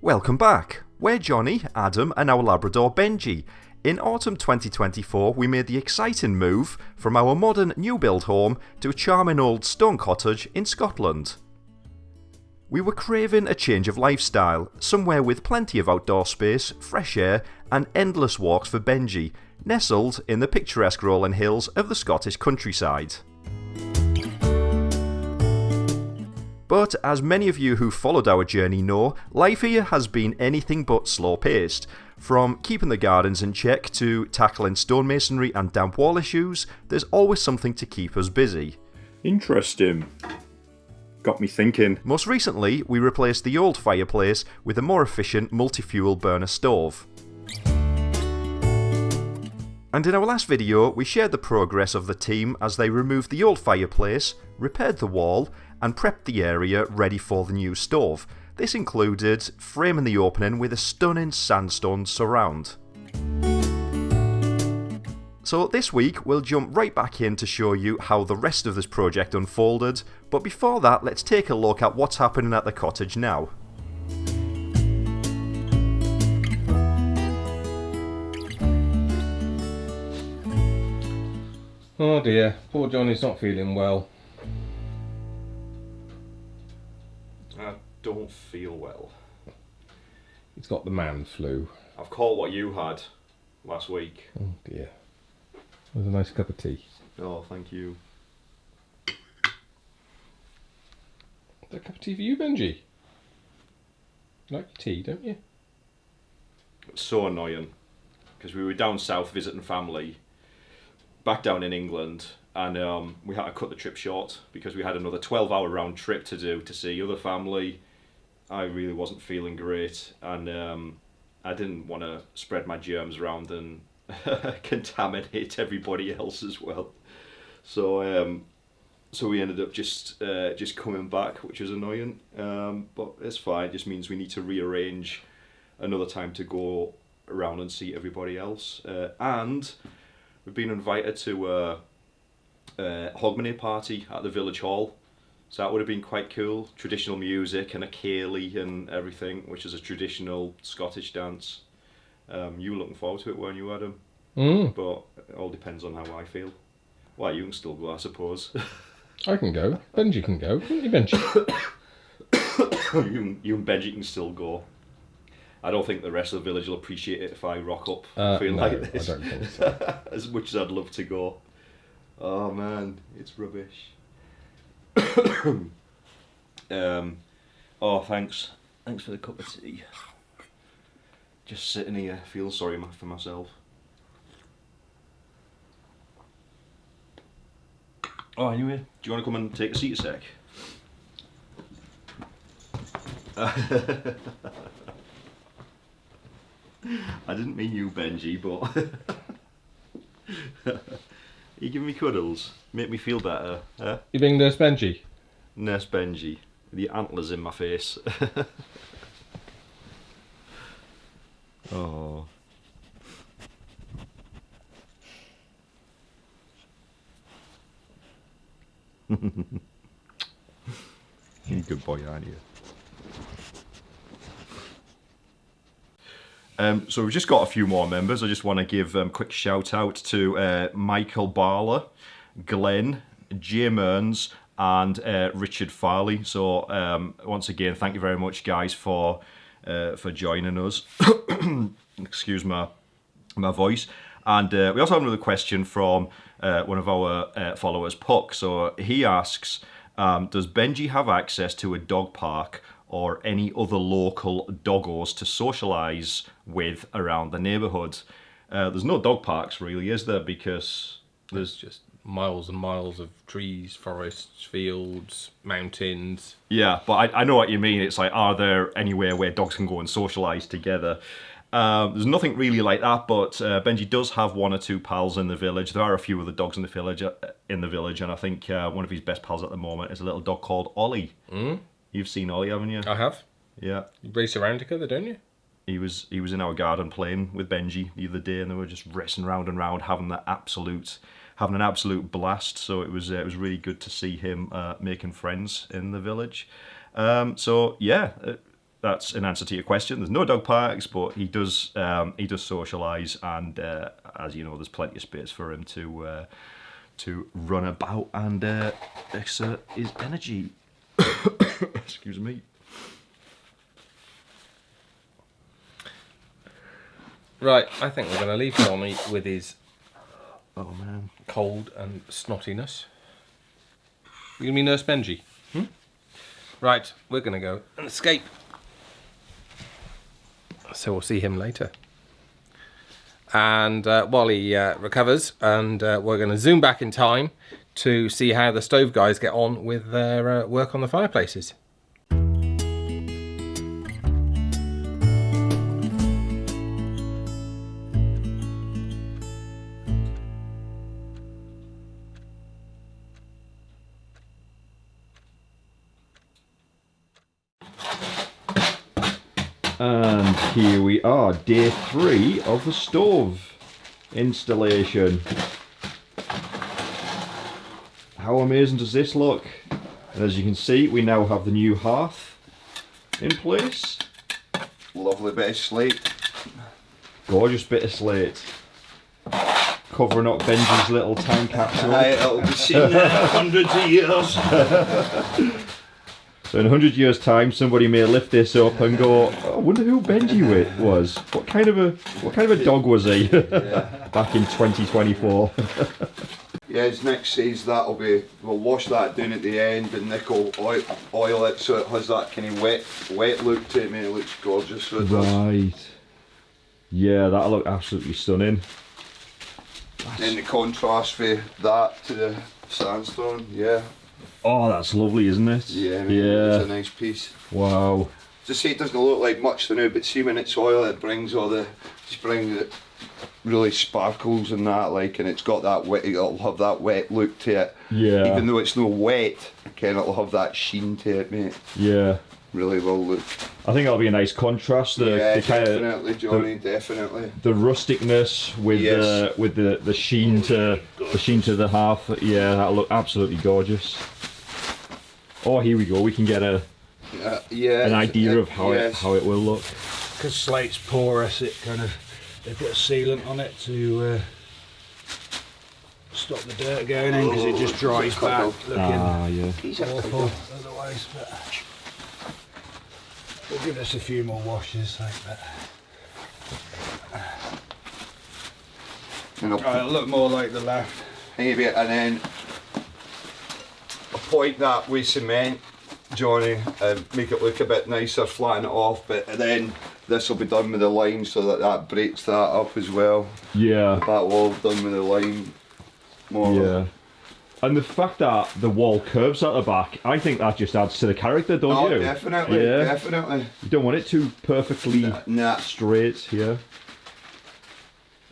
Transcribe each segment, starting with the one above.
Welcome back. We're Johnny, Adam and our Labrador Benji. In autumn 2024 we made the exciting move from our modern new build home to a charming old stone cottage in Scotland. We were craving a change of lifestyle, somewhere with plenty of outdoor space, fresh air and endless walks for Benji, nestled in the picturesque rolling hills of the Scottish countryside. But as many of you who followed our journey know, life here has been anything but slow paced. From keeping the gardens in check to tackling stonemasonry and damp wall issues, there's always something to keep us busy. Interesting. Got me thinking. Most recently, we replaced the old fireplace with a more efficient multi-fuel burner stove. And in our last video, we shared the progress of the team as they removed the old fireplace, repaired the wall, and prepped the area ready for the new stove. This included framing the opening with a stunning sandstone surround. So this week we'll jump right back in to show you how the rest of this project unfolded, but before that let's take a look at what's happening at the cottage now. Oh dear, poor Johnny's not feeling well. I don't feel well. He's got the man flu. I've caught what you had last week. Oh dear. It was a nice cup of tea. Oh, thank you. Is that a cup of tea for you, Benji? You like your tea, don't you? It's so annoying because we were down south visiting family back down in England, and we had to cut the trip short because we had another 12-hour round trip to do to see other family. I really wasn't feeling great, and I didn't want to spread my germs around and contaminate everybody else as well. So we ended up just coming back, which was annoying. But it's fine. It just means we need to rearrange another time to go around and see everybody else. And we've been invited to a Hogmanay party at the village hall. So that would have been quite cool. Traditional music and a ceilidh and everything, which is a traditional Scottish dance. You were looking forward to it, weren't you, Adam? But it all depends on how I feel. Well, you can still go, I suppose. I can go. Benji can go. Can't you, Benji? you and Benji can still go. I don't think the rest of the village will appreciate it if I rock up feeling like this. I don't think so. As much as I'd love to go. Oh man, it's rubbish. Oh, thanks. Thanks for the cup of tea. Just sitting here, feeling sorry for myself. Oh, anyway, do you want to come and take a seat a sec? I didn't mean you, Benji, but you give me cuddles, make me feel better. You being Nurse Benji? Nurse Benji, the antlers in my face. Oh. You're a good boy, aren't you? So we've just got a few more members. I just want to give a quick shout out to Michael Barler, Glenn, Jay Mearns and Richard Farley. So once again, thank you very much guys for joining us. Excuse my voice. And we also have another question from one of our followers, Puck. So he asks, does Benji have access to a dog park or any other local doggos to socialise with around the neighbourhood? There's no dog parks really, is there? Because there's just miles and miles of trees, forests, fields, mountains. Yeah, but I know what you mean. It's like, are there anywhere where dogs can go and socialise together? There's nothing really like that, but Benji does have one or two pals in the village. There are a few other dogs in the village, and I think one of his best pals at the moment is a little dog called Ollie. You've seen Ollie, haven't you? I have. Yeah. You race around together, don't you? He was in our garden playing with Benji the other day, and they were just racing round and round, having an absolute blast. So it was really good to see him making friends in the village. So yeah, that's an answer to your question. There's no dog parks, but he does socialise, and as you know, there's plenty of space for him to run about and exert his energy. Excuse me. Right, I think we're going to leave Johnny with his Man. cold and snottiness. You gonna be Nurse Benji? Right, we're going to go and escape. So we'll see him later. And while he recovers, and we're going to zoom back in time to see how the stove guys get on with their work on the fireplaces. And here we are, day 3 of the stove installation. How amazing does this look? And as you can see, we now have the new hearth in place. Lovely bit of slate. Gorgeous bit of slate. Covering up Benji's little time capsule. Aye, it'll be seen there hundreds of years. So in 100 years' time, somebody may lift this up and go, oh, I wonder who Benji was. What kind of a dog was he? Back in 2024. Yeah, as Nick says, we'll wash that down at the end and Nick will oil it so it has that kind of wet look to it, mate. It looks gorgeous. So it does. Right. Yeah, that'll look absolutely stunning. Then the contrast for that to the sandstone, yeah. Oh, that's lovely, isn't it? Yeah, mate, it's a nice piece. Wow. Just say it doesn't look like much to now, but see when it's oil, it brings it really sparkles and that, like, and it's got that wet. It'll have that wet look to it. Yeah. Even though it's no wet, it'll have that sheen to it, mate. Yeah. Really will look. I think that'll be a nice contrast. Yeah, definitely, Johnny. Definitely. The rusticness with the sheen to the hearth. Yeah, that'll look absolutely gorgeous. Oh, here we go. We can get an idea of how it will look. Because slate's porous, they put a sealant on it to stop the dirt going in, because it just dries back, looking awful otherwise. But we'll give this a few more washes like that. Right, it'll look more like the left. Maybe, and then appoint that with cement, Johnny, and make it look a bit nicer, flatten it off, but then this will be done with the lime so that breaks that up as well. Yeah. That wall done with the lime. Yeah. And the fact that the wall curves at the back, I think that just adds to the character, don't you? Definitely, definitely. You don't want it too perfectly straight here.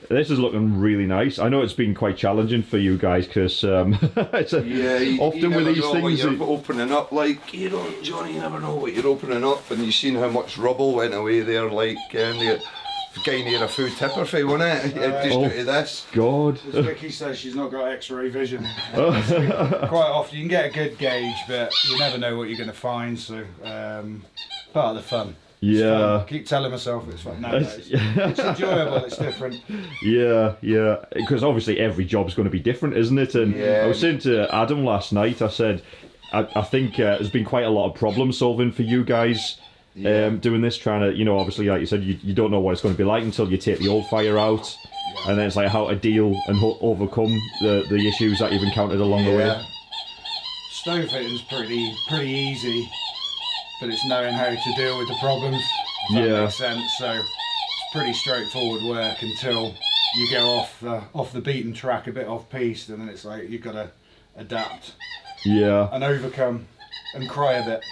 This is looking really nice. I know it's been quite challenging for you guys because often with these things you're opening up, like, you don't, Johnny, you never know what you're opening up, and you've seen how much rubble went away there, like, the guy near a food tipper for, wasn't it? Just out of this. God. As Vickie says, she's not got X-ray vision. Quite often you can get a good gauge, but you never know what you're going to find, so part of the fun. Yeah. I keep telling myself it's fun. No, it's enjoyable, it's different. Yeah, because obviously every job's going to be different, isn't it? And I was saying to Adam last night, I said, I think there's been quite a lot of problem solving for you guys doing this, trying to, obviously, like you said, you don't know what it's going to be like until you take the old fire out, and then it's like how to deal and overcome the issues that you've encountered along the way. Stove fitting's pretty easy. But it's knowing how to deal with the problems, if that makes sense. So it's pretty straightforward work until you go off the beaten track, a bit off piste, and then it's like you've got to adapt, and overcome, and cry a bit.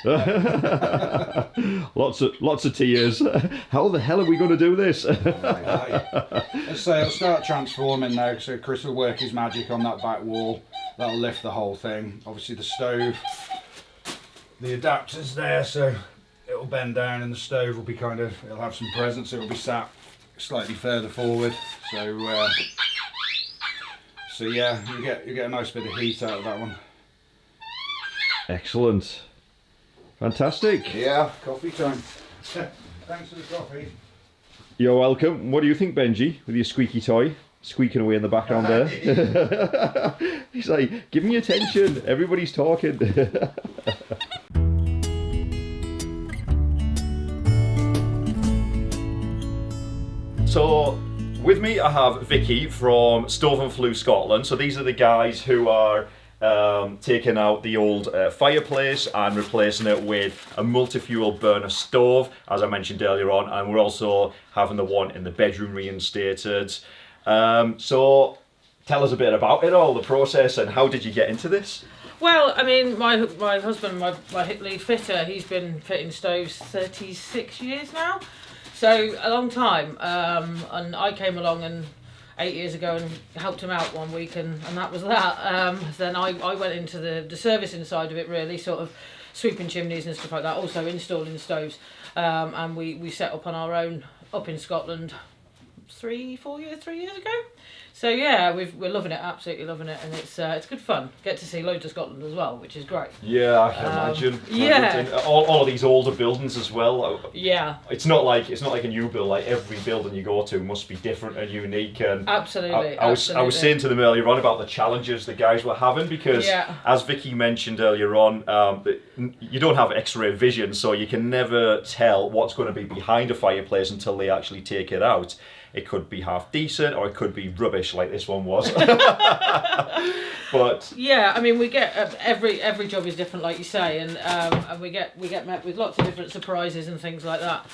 lots of tears. How the hell are we going to do this? Let's say it'll start transforming now. So Chris will work his magic on that back wall. That'll lift the whole thing. Obviously the stove. The adapter's there, so it'll bend down and the stove will be it'll have some presence, it'll be sat slightly further forward. So yeah, you get a nice bit of heat out of that one. Excellent. Fantastic. Yeah. Coffee time. Thanks for the coffee. You're welcome. What do you think, Benji, with your squeaky toy squeaking away in the background there? He's like, give me attention. Everybody's talking. So, with me I have Vickie from Stove and Flue Scotland. So these are the guys who are taking out the old fireplace and replacing it with a multi-fuel burner stove, as I mentioned earlier on, and we're also having the one in the bedroom reinstated. So tell us a bit about it all, the process, and how did you get into this? Well, I mean, my husband, my hip lead fitter, he's been fitting stoves 36 years now, so a long time. And I came along and 8 years ago and helped him out one week, and that was that. Then I went into the servicing side of it, really, sort of sweeping chimneys and stuff like that, also installing stoves, and we set up on our own up in Scotland 3 years ago. So yeah, we're loving it, absolutely loving it, and it's good fun. Get to see loads of Scotland as well, which is great. Yeah, I can imagine. Yeah, all of these older buildings as well. Yeah, it's not like a new build. Like every building you go to must be different and unique. And absolutely. I was saying to them earlier on about the challenges the guys were having, because as Vickie mentioned earlier on, you don't have X-ray vision, so you can never tell what's going to be behind a fireplace until they actually take it out. It could be half decent, or it could be rubbish, like this one was. But yeah, I mean, we get every job is different, like you say, and we get met with lots of different surprises and things like that.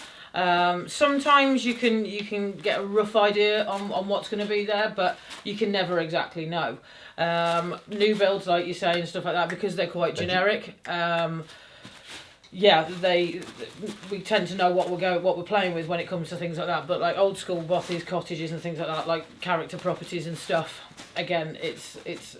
Sometimes you can get a rough idea on what's going to be there, but you can never exactly know. New builds, like you say, and stuff like that, because they're quite generic. Yeah, we tend to know what we're playing with when it comes to things like that. But like old school bothies, cottages, and things like that, like character properties and stuff. Again, it's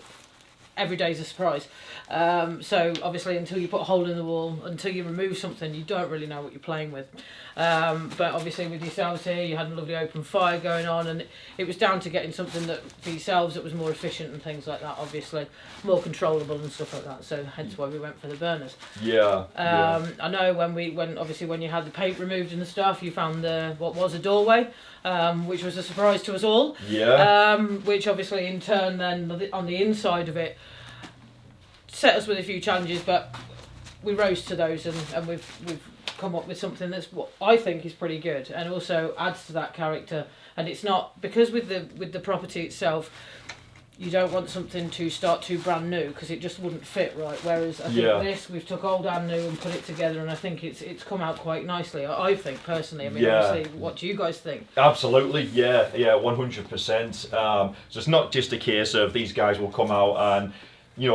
every day's a surprise. So obviously, until you put a hole in the wall, until you remove something, you don't really know what you're playing with. But obviously, with yourselves here, you had a lovely open fire going on, and it was down to getting something that for yourselves that was more efficient and things like that. Obviously, more controllable and stuff like that. So hence why we went for the burners. Yeah. I know when you had the paint removed and stuff, you found what was a doorway, which was a surprise to us all. Yeah. Which obviously in turn then on the inside of it set us with a few challenges, but we rose to those, and we've come up with something that's what I think is pretty good, and also adds to that character. And it's not because with the property itself, you don't want something to start too brand new, because it just wouldn't fit right. Whereas I think this, we've took old and new and put it together, and I think it's come out quite nicely. I think personally. I mean, obviously, what do you guys think? Absolutely, yeah, 100%. So it's not just a case of these guys will come out and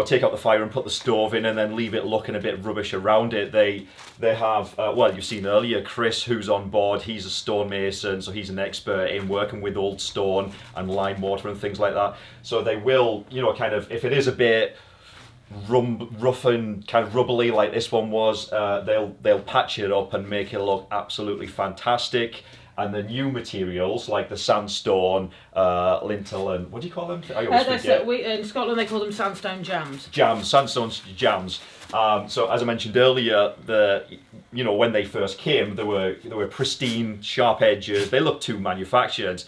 take out the fire and put the stove in and then leave it looking a bit rubbish around it. They have, you've seen earlier, Chris, who's on board, he's a stonemason, so he's an expert in working with old stone and lime mortar and things like that. So they will, kind of, if it is a bit rough and kind of rubbly like this one was, they'll patch it up and make it look absolutely fantastic. And the new materials like the sandstone, lintel, and what do you call them? I always forget. In Scotland they call them sandstone jams. Sandstone jams. So as I mentioned earlier, when they first came, they were pristine, sharp edges. They looked too manufactured,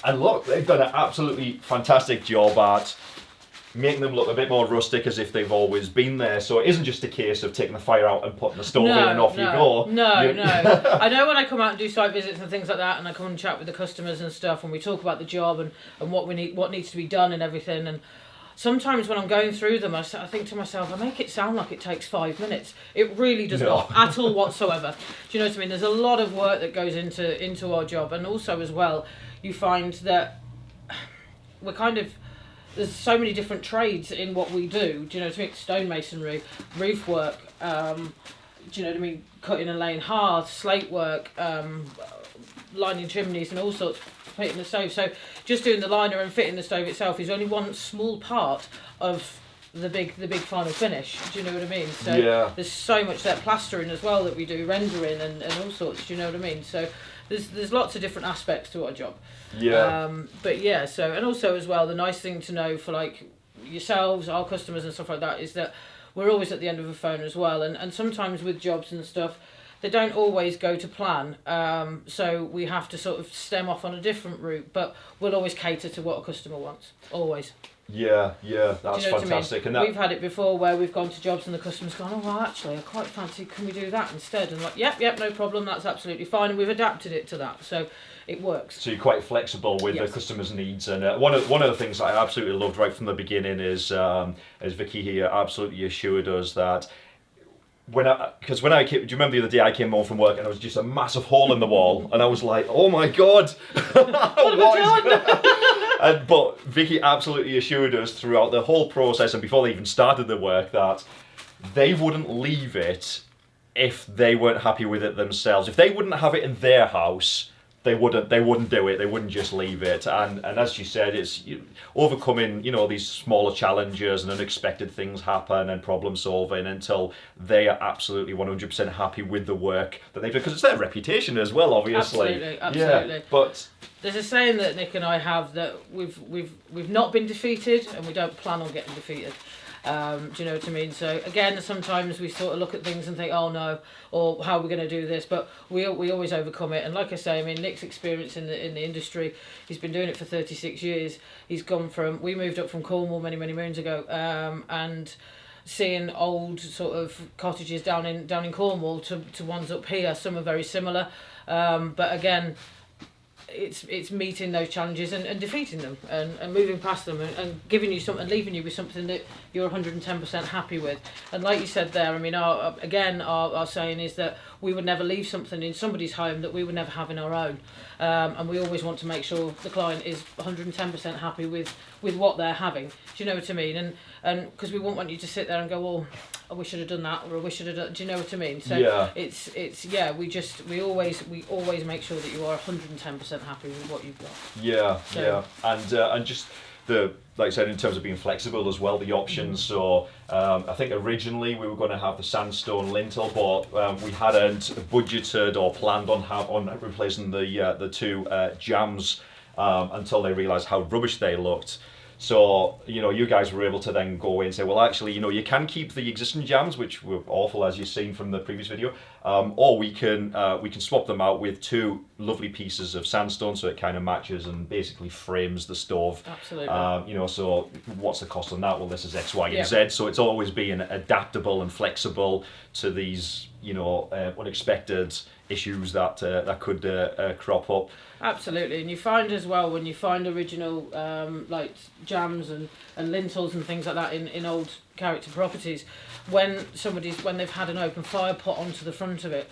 and look, they've done an absolutely fantastic job at making them look a bit more rustic, as if they've always been there. So it isn't just a case of taking the fire out and putting the stove in and off you go. No. I know when I come out and do site visits and things like that, and I come and chat with the customers and stuff, and we talk about the job and what needs to be done and everything. And sometimes when I'm going through them, I think to myself, I make it sound like it takes 5 minutes. It really does not at all whatsoever. Do you know what I mean? There's a lot of work that goes into our job, and also as well, you find that we're kind of, there's so many different trades in what we do. Do you know what I mean? Stonemasonry, roof work, do you know what I mean? Cutting and laying hearths, slate work, lining chimneys and all sorts, fitting the stove. So just doing the liner and fitting the stove itself is only one small part of the big final finish. Do you know what I mean? So there's so much that plastering as well that we do, rendering and all sorts. Do you know what I mean? So there's lots of different aspects to our job. But yeah, so, and also as well, the nice thing to know for like yourselves, our customers and stuff like that, is that we're always at the end of a phone as well, and sometimes with jobs and stuff, they don't always go to plan. So we have to sort of stem off on a different route, but we'll always cater to what a customer wants, always. Yeah, that's Do you know what I mean? fantastic. And that, We've had it before where we've gone to jobs and the customer's gone, oh, well, actually, I quite fancy, can we do that instead? And like, yep, no problem, that's absolutely fine. And we've adapted it to that, so it works. so you're quite flexible with the customer's needs. And one of the things I absolutely loved right from the beginning is Vickie here absolutely assured us that when I came, do you remember the other day I came home from work and there was just a massive hole in the wall and I was like, oh my god, but Vickie absolutely assured us throughout the whole process and before they even started the work that they wouldn't leave it if they weren't happy with it themselves. If they wouldn't have it in their house, they wouldn't do it. They wouldn't just leave it. And as you said, it's overcoming these smaller challenges and unexpected things happen and problem solving until they are absolutely 100% happy with the work that they've done, because it's their reputation as well, obviously. Absolutely. Yeah, but there's a saying that Nick and I have that we've not been defeated and we don't plan on getting defeated. Do you know what I mean? So again, sometimes we sort of look at things and think, oh no, or how are we going to do this? But we always overcome it. And like I say, I mean, Nick's experience in the industry, he's been doing it for 36 years. He's gone from, we moved up from Cornwall many moons ago, and seeing old sort of cottages down in Cornwall to ones up here. Some are very similar, but again, it's meeting those challenges and defeating them and moving past them and giving you something, leaving you with something that you're 110% happy with. And like you said there, I mean, our saying is that we would never leave something in somebody's home that we would never have in our own. And we always want to make sure the client is 110% happy with what they're having. Do you know what I mean? And because we won't want you to sit there and go, well, I wish I'd have done that, or I wish I'd have done. Do you know what I mean? So we always make sure that you are 110% happy with what you've got. And just like I said, in terms of being flexible as well, the options. So I think originally we were going to have the sandstone lintel, but we hadn't budgeted or planned on replacing the two jambs until they realised how rubbish they looked. So, you guys were able to then go in and say, well, actually, you can keep the existing jambs, which were awful, as you've seen from the previous video, or we can swap them out with two lovely pieces of sandstone, so it kind of matches and basically frames the stove. Absolutely. So what's the cost on that? Well, this is X, Y, and Z. So it's always being adaptable and flexible to these, unexpected issues that could crop up. Absolutely, and you find as well when you find original like jambs and lintels and things like that in old character properties, when they've had an open fire put onto the front of it,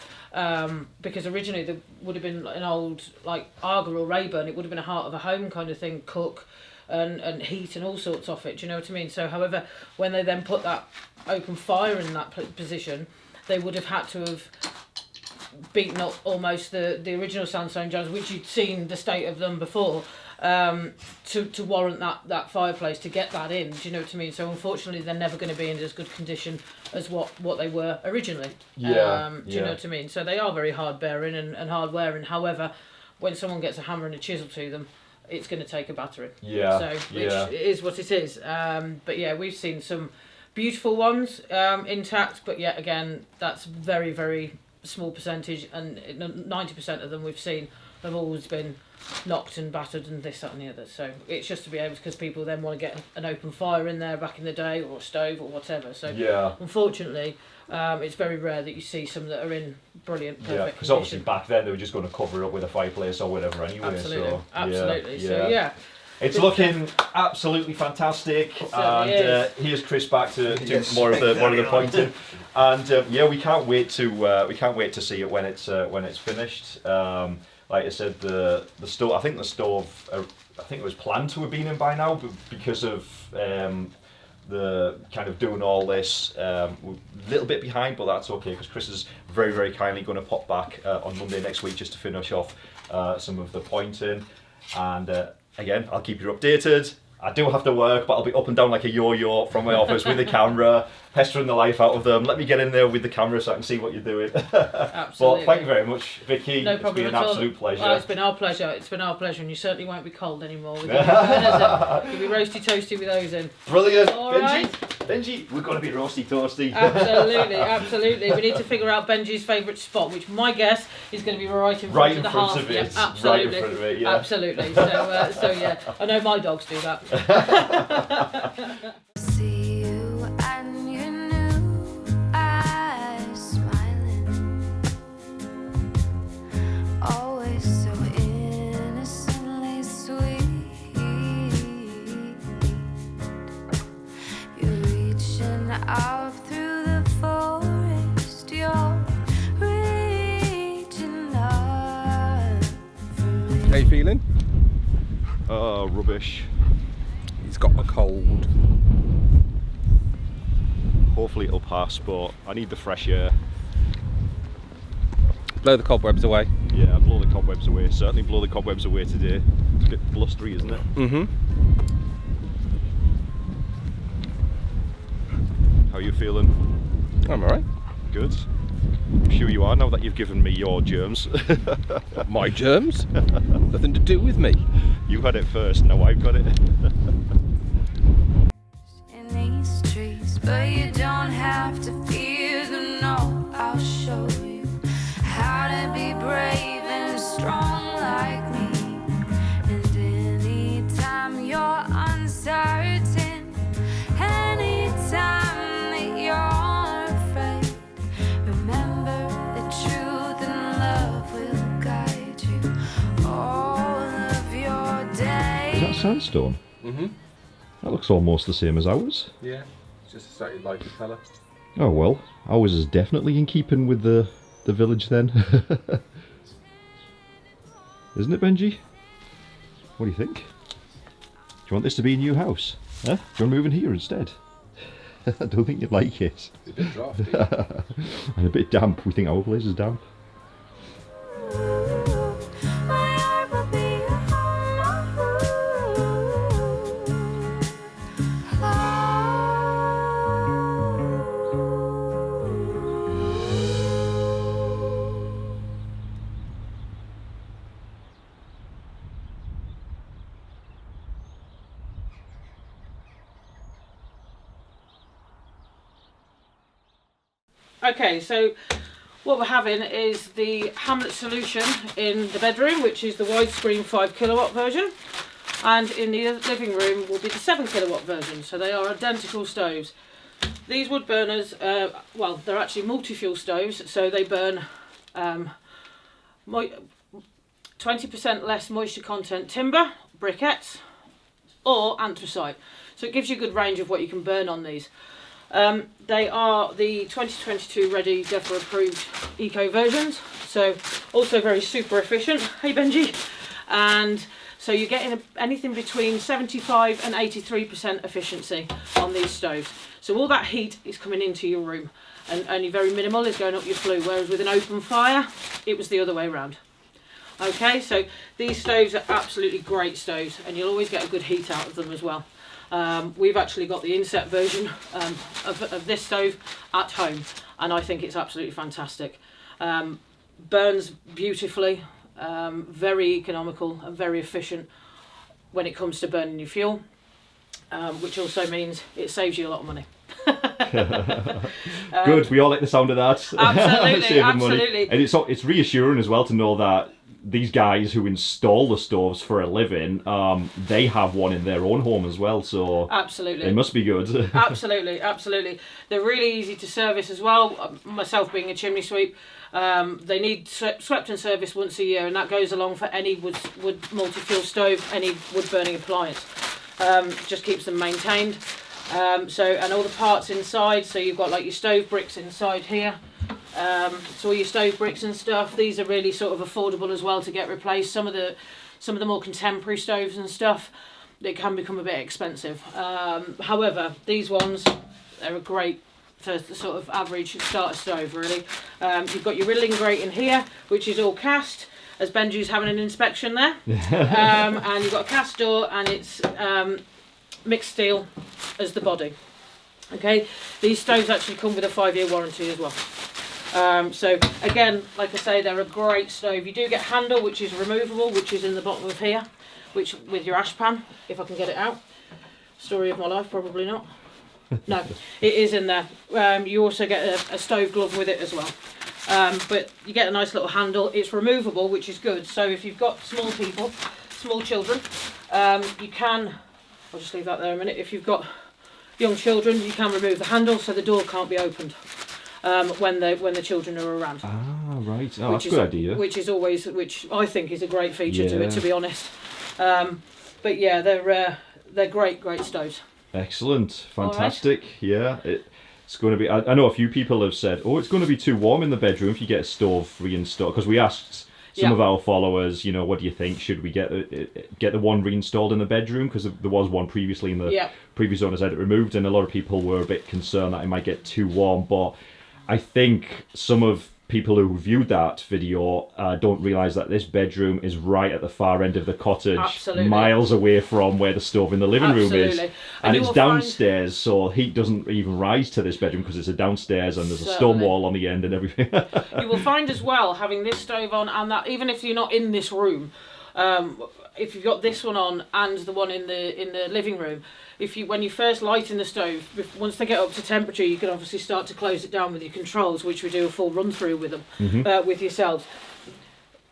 because originally there would have been an old like Arger or Rayburn, it would have been a heart of a home kind of thing, cook and heat and all sorts of it. Do you know what I mean? So, however, when they then put that open fire in that position, they would have had to have beaten up almost the original sandstone jars, which you'd seen the state of them before, to warrant that fireplace, to get that in. Do you know what I mean? So unfortunately they're never going to be in as good condition as what they were originally. Do you know what I mean? So they are very hard bearing and hard wearing. However, when someone gets a hammer and a chisel to them, it's going to take a battering. Which is what it is. But yeah, we've seen some beautiful ones intact, but yet again, that's very, very small percentage, and 90% of them we've seen have always been knocked and battered and this, that and the other. So it's just to be able, because people then want to get an open fire in there back in the day, or a stove or whatever. So unfortunately, it's very rare that you see some that are in brilliant, perfect because obviously back then they were just going to cover it up with a fireplace or whatever anyway. Absolutely. It's looking absolutely fantastic, and here's Chris back to more of the pointing, and we can't wait to see it when it's finished. Like I said, the stove. I think the stove. I think it was planned to have been in by now, but because of the kind of doing all this, we're a little bit behind, but that's okay because Chris is very, very kindly going to pop back on Monday next week just to finish off some of the pointing, and. Again, I'll keep you updated. I do have to work, but I'll be up and down like a yo-yo from my office with the camera, pestering the life out of them. Let me get in there with the camera so I can see what you're doing. Absolutely. But thank you very much, Vickie. No problem. It's been an absolute pleasure. Well, it's been our pleasure. It's been our pleasure, and you certainly won't be cold anymore. You'll be roasty toasty with those in. Brilliant. All Benji. right. Benji, we're going to be roasty toasty. Absolutely, absolutely. We need to figure out Benji's favourite spot, which my guess is going to be right in front of the hearth. Of it. Yeah, absolutely. Right in front of it, yeah. Absolutely. So yeah, I know my dogs do that. See you and your new eyes smiling, always so innocently sweet. You're reaching out through the forest, you're reaching up for me. How you feeling? Oh, rubbish. He's got a cold. Hopefully it'll pass, but I need the fresh air. Blow the cobwebs away. Yeah, blow the cobwebs away. Certainly blow the cobwebs away today. It's a bit blustery, isn't it? Mm-hmm. How are you feeling? I'm alright. Good. I'm sure you are now that you've given me your germs. My germs? Nothing to do with me. You had it first, now I've got it. In these trees, but you don't have to fear them, no. I'll show you how to be brave and strong like me. And anytime you're uncertain, anytime that you're afraid, remember that truth and love will guide you all of your days. Is that sandstone? Mm-hmm. That looks almost the same as ours. Yeah, it's just a slightly lighter colour. Oh well, ours is definitely in keeping with the village then. Isn't it, Benji? What do you think? Do you want this to be a new house? Huh? Do you want to move in here instead? I don't think you'd like it. It's a bit drafty. And a bit damp. We think our place is damp. My heart will be your Okay, so what we're having is the Hamlet solution in the bedroom, which is the widescreen 5 kilowatt version, and in the living room will be the 7 kilowatt version. So they are identical stoves. These wood burners, well, they're actually multi-fuel stoves, so they burn 20% less moisture content timber, briquettes, or anthracite. So it gives you a good range of what you can burn on these. They are the 2022 ready DEFRA approved eco versions, so also very super efficient. Hey Benji! And so you're getting anything between 75 and 83% efficiency on these stoves. So all that heat is coming into your room and only very minimal is going up your flue, whereas with an open fire it was the other way around. Okay, so these stoves are absolutely great stoves and you'll always get a good heat out of them as well. We've actually got the inset version of this stove at home and I think it's absolutely fantastic. Burns beautifully, very economical and very efficient when it comes to burning your fuel, which also means it saves you a lot of money. Good, we all like the sound of that. Absolutely, Saving absolutely. money. And it's reassuring as well to know that these guys who install the stoves for a living, they have one in their own home as well, so absolutely, they must be good. Absolutely, absolutely. They're really easy to service as well. Myself being a chimney sweep, they need swept and serviced once a year, and that goes along for any wood multi-fuel stove, any wood burning appliance. Just keeps them maintained. And all the parts inside, so you've got like your stove bricks inside here. So all your stove bricks and stuff, these are really sort of affordable as well to get replaced. Some of the more contemporary stoves and stuff, they can become a bit expensive. However, these ones, they're a great for the sort of average starter stove really. You've got your riddling grate in here, which is all cast, as Benji's having an inspection there. And you've got a cast door and it's mixed steel as the body. Okay, these stoves actually come with a 5-year warranty as well. So again, like I say, they're a great stove. You do get handle, which is removable, which is in the bottom of here, which with your ash pan, if I can get it out. Story of my life, probably not. No, it is in there. You also get a stove glove with it as well. But you get a nice little handle. It's removable, which is good. So if you've got small people, small children, you can, I'll just leave that there a minute. If you've got young children, you can remove the handle so the door can't be opened when the children are around. Ah, right. Oh, that's a good idea. Which I think is a great feature to it, to be honest. But yeah, they're great stoves. Excellent, fantastic. Right. Yeah, it's going to be. I know a few people have said, "Oh, it's going to be too warm in the bedroom if you get a stove reinstalled." Because we asked some of our followers, what do you think? Should we get the one reinstalled in the bedroom? Because there was one previously in the previous owners had it removed, and a lot of people were a bit concerned that it might get too warm. But I think some of people who viewed that video don't realise that this bedroom is right at the far end of the cottage, miles away from where the stove in the living room is, and it's downstairs, so heat doesn't even rise to this bedroom because it's a downstairs and there's a stone wall on the end and everything. You will find as well, having this stove on and that, even if you're not in this room, if you've got this one on and the one in the living room, when you first light in the stove, once they get up to temperature, you can obviously start to close it down with your controls, which we do a full run through with them, with yourselves.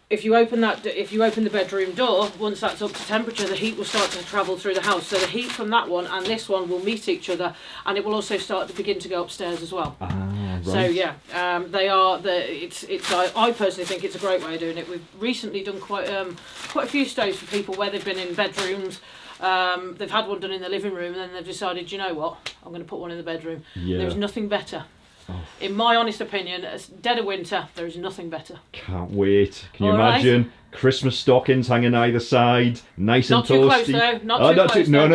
If you open the bedroom door, once that's up to temperature, the heat will start to travel through the house. So the heat from that one and this one will meet each other, and it will also start to begin to go upstairs as well. Ah, right. So yeah, they are. I personally think it's a great way of doing it. We've recently done quite a few stoves for people where they've been in bedrooms. They've had one done in the living room, and then they've decided, you know what, I'm going to put one in the bedroom. Yeah. There's nothing better. Oh. In my honest opinion, as dead of winter, there is nothing better. Can't wait. Can you imagine? Christmas stockings hanging either side, nice and toasty. Not too close though. Not too close. No.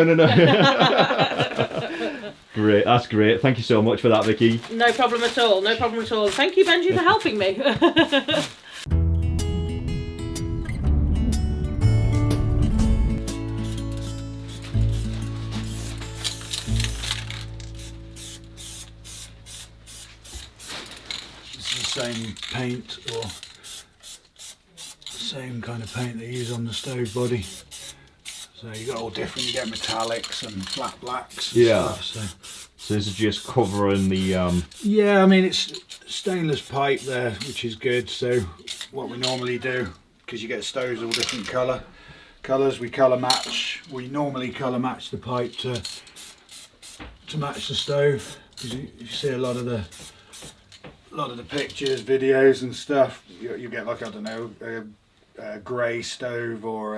Great, that's great. Thank you so much for that, Vickie. No problem at all. No problem at all. Thank you, Benji, for helping me. Same paint or same kind of paint they use on the stove body. So you got all different. You get metallics and flat blacks. And stuff, so this is just covering the. Yeah, I mean it's stainless pipe there, which is good. So what we normally do, because you get stoves all different colours, we colour match. We normally colour match the pipe to match the stove. Because you see a lot of the pictures, videos and stuff, you get like, I don't know, a grey stove or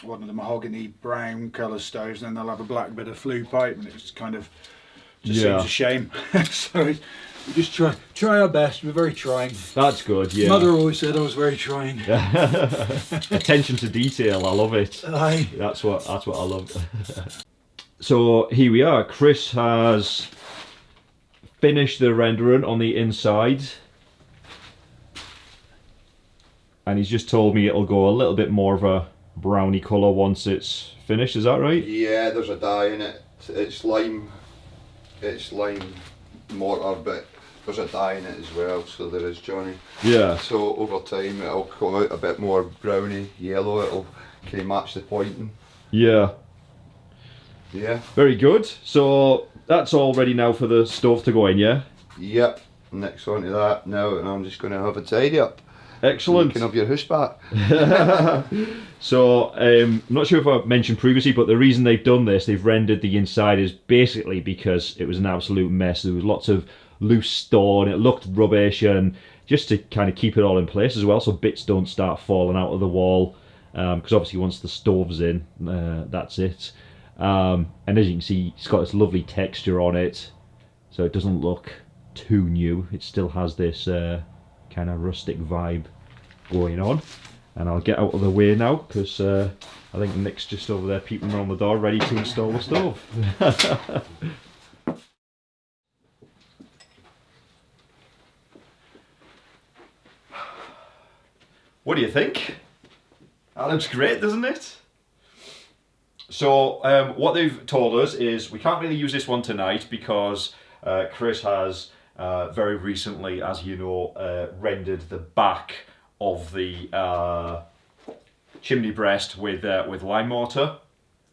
one of the mahogany brown colour stoves, and then they'll have a black bit of flue pipe, and it's kind of just seems a shame. So we just try our best. We're very trying. That's good. Yeah. Mother always said I was very trying. Attention to detail. I love it. Aye. That's what I love. So here we are. Chris has finished the rendering on the inside, and he's just told me it'll go a little bit more of a browny colour once it's finished. Is that right? Yeah, there's a dye in it. It's lime mortar, but there's a dye in it as well, so there is, Johnny. Yeah. So over time it'll come out a bit more browny yellow. It'll kind of match the pointing. Yeah. Yeah. Very good. So that's all ready now for the stove to go in, yeah? Yep. Next on to that now, and I'm just going to have a tidy up. Excellent. You can have your house back. So, I'm not sure if I mentioned previously, but the reason they've done this, they've rendered the inside, is basically because it was an absolute mess. There was lots of loose stone, it looked rubbish, and just to kind of keep it all in place as well, so bits don't start falling out of the wall, because obviously once the stove's in, that's it. And as you can see, it's got this lovely texture on it, so it doesn't look too new. It still has this kind of rustic vibe going on. And I'll get out of the way now, because I think Nick's just over there peeping around the door ready to install the stove. What do you think? That looks great, doesn't it? So what they've told us is we can't really use this one tonight because Chris has very recently, as you know, rendered the back of the chimney breast with lime mortar.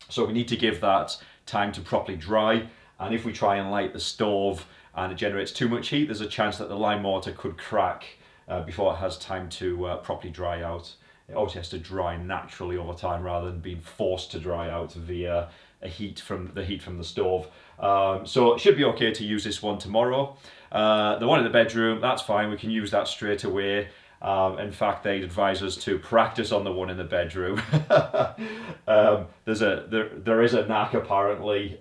So we need to give that time to properly dry, and if we try and light the stove and it generates too much heat, there's a chance that the lime mortar could crack before it has time to properly dry out. It obviously has to dry naturally over time rather than being forced to dry out via the heat from the stove. So it should be okay to use this one tomorrow. The one in the bedroom, that's fine, we can use that straight away. In fact, they'd advise us to practice on the one in the bedroom. There is a knack apparently.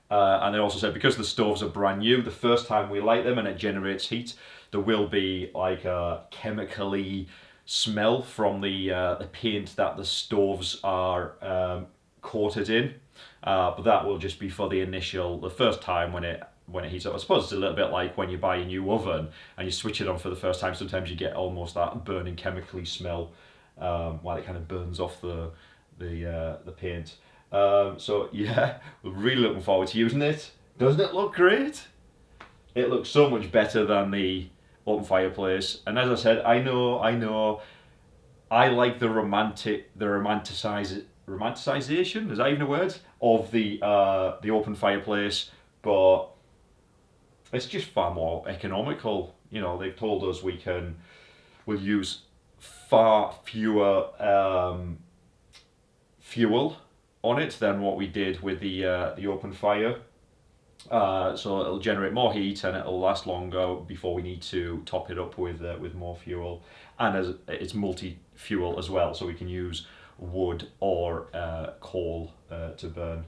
And they also said because the stoves are brand new, the first time we light them and it generates heat, there will be like a chemically smell from the paint that the stoves are coated in, but that will just be for the first time when it heats up. I suppose it's a little bit like when you buy a new oven and you switch it on for the first time. Sometimes you get almost that burning chemically smell while it kind of burns off the paint. So yeah, we're really looking forward to using it. Doesn't it look great? It looks so much better than the open fireplace. And as I said, I know, I like the romanticization, is that even a word? Of the open fireplace, but it's just far more economical. You know, they've told us we'll use far fewer fuel on it than what we did with the open fire. So it'll generate more heat and it'll last longer before we need to top it up with more fuel. And as it's multi-fuel as well, so we can use wood or coal to burn.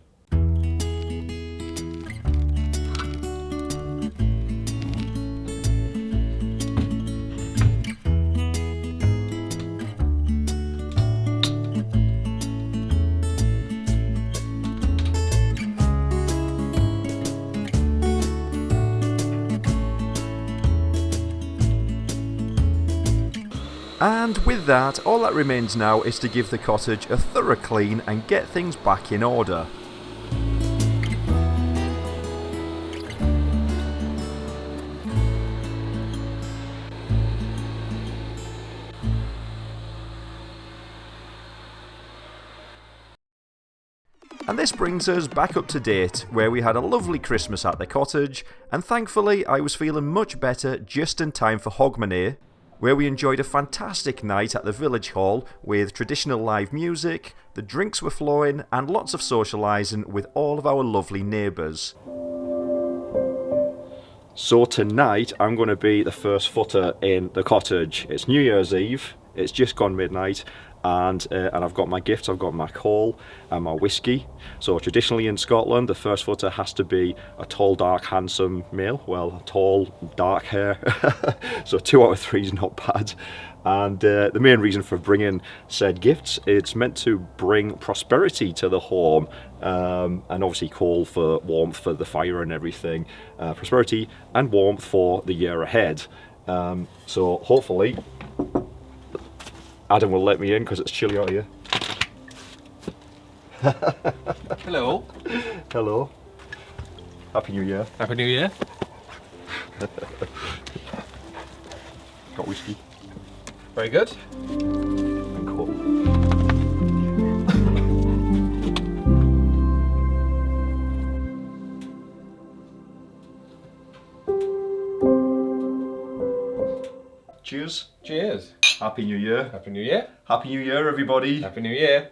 And with that, all that remains now is to give the cottage a thorough clean and get things back in order. And this brings us back up to date, where we had a lovely Christmas at the cottage, and thankfully I was feeling much better just in time for Hogmanay, where we enjoyed a fantastic night at the village hall with traditional live music, the drinks were flowing, and lots of socialising with all of our lovely neighbours. So tonight I'm going to be the first footer in the cottage. It's New Year's Eve, it's just gone midnight, and I've got my gifts. I've got my coal and my whisky. So traditionally in Scotland, the first footer has to be a tall, dark, handsome male. Well, tall, dark hair. So 2 out of 3 is not bad. And the main reason for bringing said gifts, it's meant to bring prosperity to the home, and obviously coal for warmth for the fire and everything. Prosperity and warmth for the year ahead. So hopefully Adam will let me in because it's chilly out here. Hello. Hello. Happy New Year. Happy New Year. Got whiskey Very good. and coal. Cheers. Cheers. Happy New Year. Happy New Year. Happy New Year, everybody. Happy New Year.